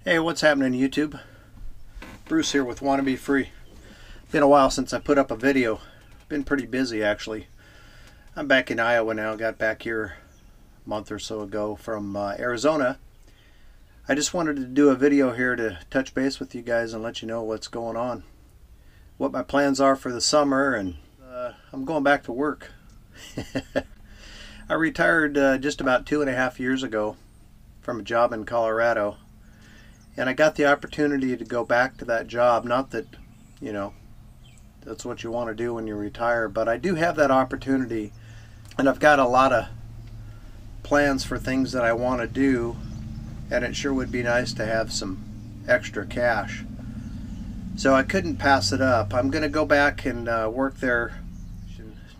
Hey, what's happening YouTube? Bruce here with WannaBefree. Been a while since I put up a video. Been pretty busy actually. I'm back in Iowa now. Got back here a month or so ago from Arizona. I just wanted to do a video here to touch base with you guys and let you know what's going on. What my plans are for the summer, and I'm going back to work. I retired just about 2.5 years ago from a job in Colorado. And I got the opportunity to go back to that job. Not that, you know, that's what you want to do when you retire, but I do have that opportunity, and I've got a lot of plans for things that I want to do, and it sure would be nice to have some extra cash. So I couldn't pass it up. I'm going to go back and work there.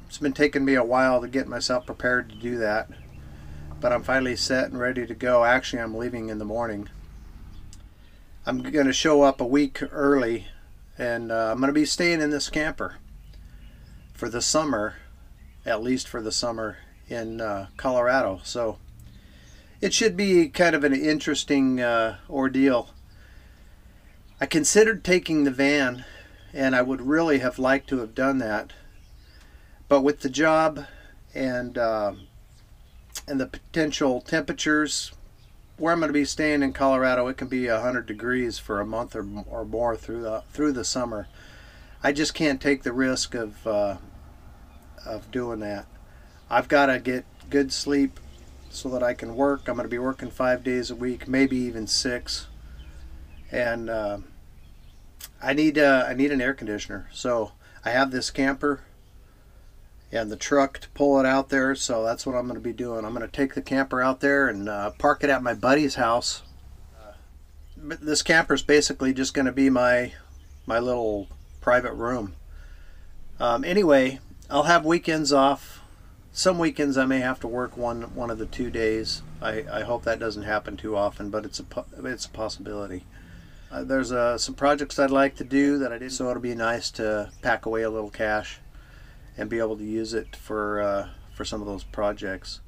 It's been taking me a while to get myself prepared to do that, but I'm finally set and ready to go. Actually, I'm leaving in the morning. I'm going to show up a week early, and I'm going to be staying in this camper for the summer, at least for the summer in Colorado. So it should be kind of an interesting ordeal. I considered taking the van, and I would really have liked to have done that, but with the job and the potential temperatures where I'm going to be staying in Colorado, it can be 100 degrees for a month or more through the summer. I just can't take the risk of doing that. I've got to get good sleep so that I can work. I'm going to be working 5 days a week, maybe even 6, and I need an air conditioner. So I have this camper and the truck to pull it out there, so that's what I'm going to be doing. I'm going to take the camper out there and park it at my buddy's house. This camper is basically just going to be my little private room. Anyway, I'll have weekends off. Some weekends I may have to work one of the 2 days. I hope that doesn't happen too often, but it's a possibility. There's some projects I'd like to do that I did, so it'll be nice to pack away a little cash and be able to use it for some of those projects.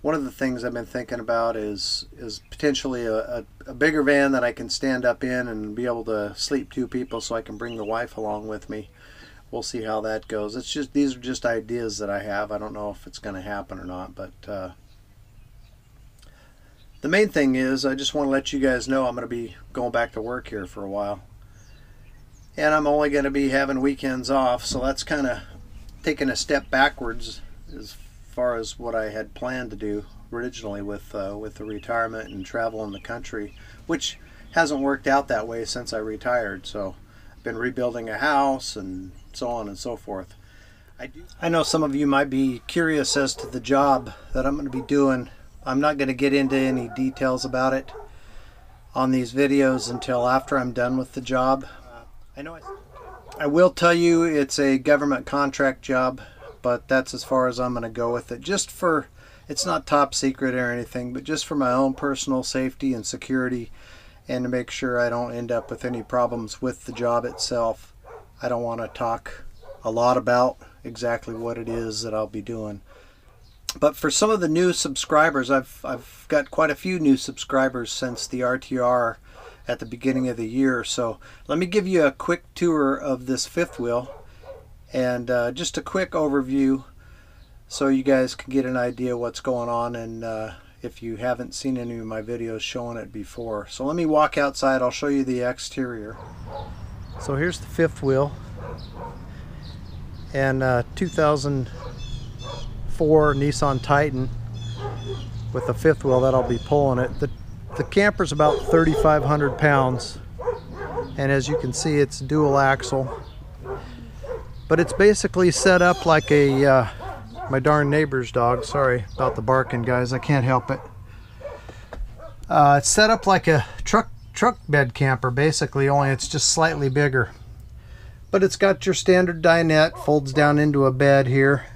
One of the things I've been thinking about is potentially a bigger van that I can stand up in and be able to sleep 2 people, so I can bring the wife along with me. We'll see how that goes. These are just ideas that I have. I don't know if it's going to happen or not, but the main thing is I just want to let you guys know I'm going to be going back to work here for a while, and I'm only going to be having weekends off, so that's kind of taking a step backwards as far as what I had planned to do originally with the retirement and travel in the country, which hasn't worked out that way since I retired. So I've been rebuilding a house and so on and so forth. I know some of you might be curious as to the job that I'm going to be doing. I'm not going to get into any details about it on these videos until after I'm done with the job. I will tell you it's a government contract job, but that's as far as I'm going to go with it. It's not top secret or anything, but just for my own personal safety and security, and to make sure I don't end up with any problems with the job itself. I don't want to talk a lot about exactly what it is that I'll be doing. But for some of the new subscribers, I've got quite a few new subscribers since the RTR at the beginning of the year. So let me give you a quick tour of this fifth wheel, and just a quick overview so you guys can get an idea what's going on, and if you haven't seen any of my videos showing it before. So let me walk outside. I'll show you the exterior. So here's the fifth wheel, and 2004 Nissan Titan with the fifth wheel that I'll be pulling it. The camper's about 3,500 pounds, and as you can see, it's dual axle, but it's basically set up like a my darn neighbor's dog, sorry about the barking guys, I can't help it. It's set up like a truck bed camper basically, only it's just slightly bigger. But it's got your standard dinette, folds down into a bed here,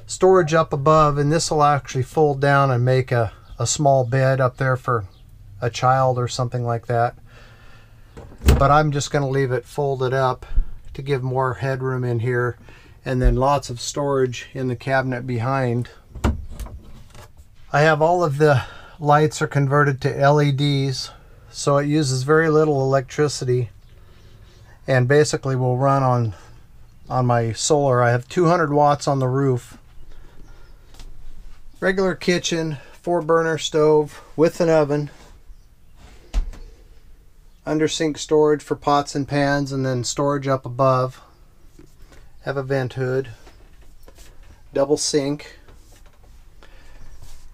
storage up above, and this will actually fold down and make a small bed up there for a child or something like that. But I'm just going to leave it folded up to give more headroom in here, and then lots of storage in the cabinet behind. I have all of the lights are converted to LEDs, so it uses very little electricity and basically will run on my solar. I have 200 watts on the roof. Regular kitchen, 4-burner stove with an oven. Under sink storage for pots and pans, and then storage up above. Have a vent hood. Double sink.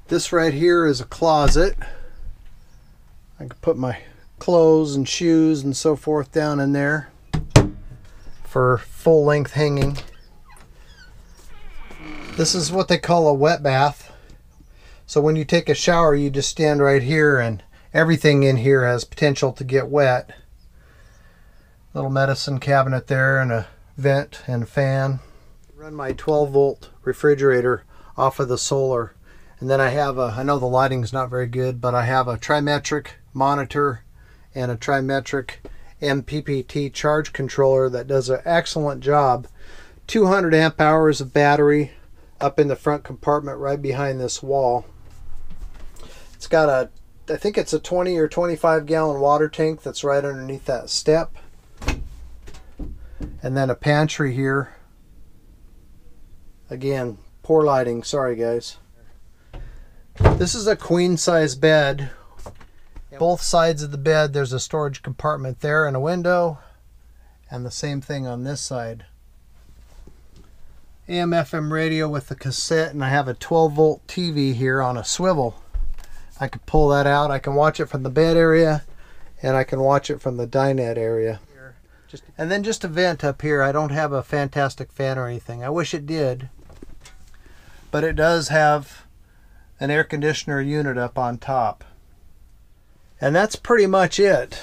This right here is a closet. I can put my clothes and shoes and so forth down in there for full length hanging. This is what they call a wet bath. So when you take a shower, you just stand right here and everything in here has potential to get wet. Little medicine cabinet there and a vent and a fan. Run my 12-volt refrigerator off of the solar. And then I have I know the lighting's not very good, but I have a trimetric monitor and a trimetric MPPT charge controller that does an excellent job. 200 amp hours of battery up in the front compartment right behind this wall. It's got I think it's a 20 or 25 gallon water tank that's right underneath that step. And then a pantry here. Again, poor lighting, sorry guys. This is a queen size bed. Both sides of the bed there's a storage compartment there and a window, and the same thing on this side. AM FM radio with the cassette, and I have a 12-volt TV here on a swivel. I can pull that out. I can watch it from the bed area, and I can watch it from the dinette area. And then just a vent up here. I don't have a fantastic fan or anything. I wish it did, but it does have an air conditioner unit up on top. And that's pretty much it.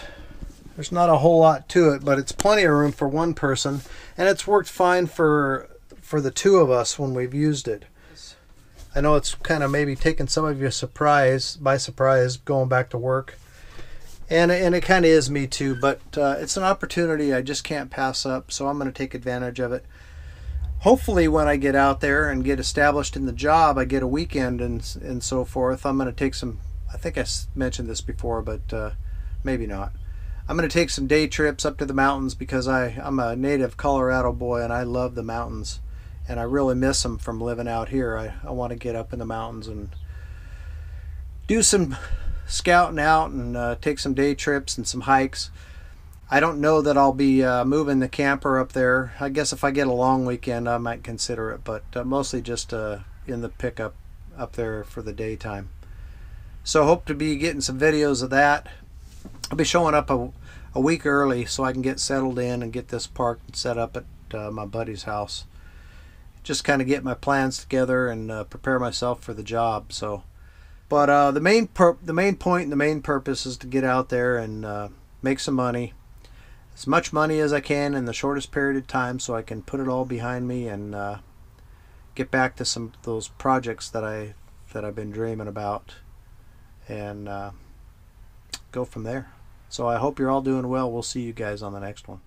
There's not a whole lot to it, but it's plenty of room for one person, and it's worked fine for the two of us when we've used it. I know it's kind of maybe taken some of you by surprise going back to work, and it kind of is me too, but it's an opportunity I just can't pass up, so I'm going to take advantage of it. Hopefully when I get out there and get established in the job, I get a weekend and so forth. I'm going to take some, I think I mentioned this before, but maybe not. I'm going to take some day trips up to the mountains because I'm a native Colorado boy and I love the mountains. And I really miss them from living out here. I want to get up in the mountains and do some scouting out and take some day trips and some hikes. I don't know that I'll be moving the camper up there. I guess if I get a long weekend, I might consider it, but mostly just in the pickup up there for the daytime. So hope to be getting some videos of that. I'll be showing up a week early so I can get settled in and get this parked and set up at my buddy's house. Just kind of get my plans together and prepare myself for the job. So, but the main point and the main purpose is to get out there and make some money. As much money as I can in the shortest period of time so I can put it all behind me and get back to some of those projects that I've been dreaming about and go from there. So I hope you're all doing well. We'll see you guys on the next one.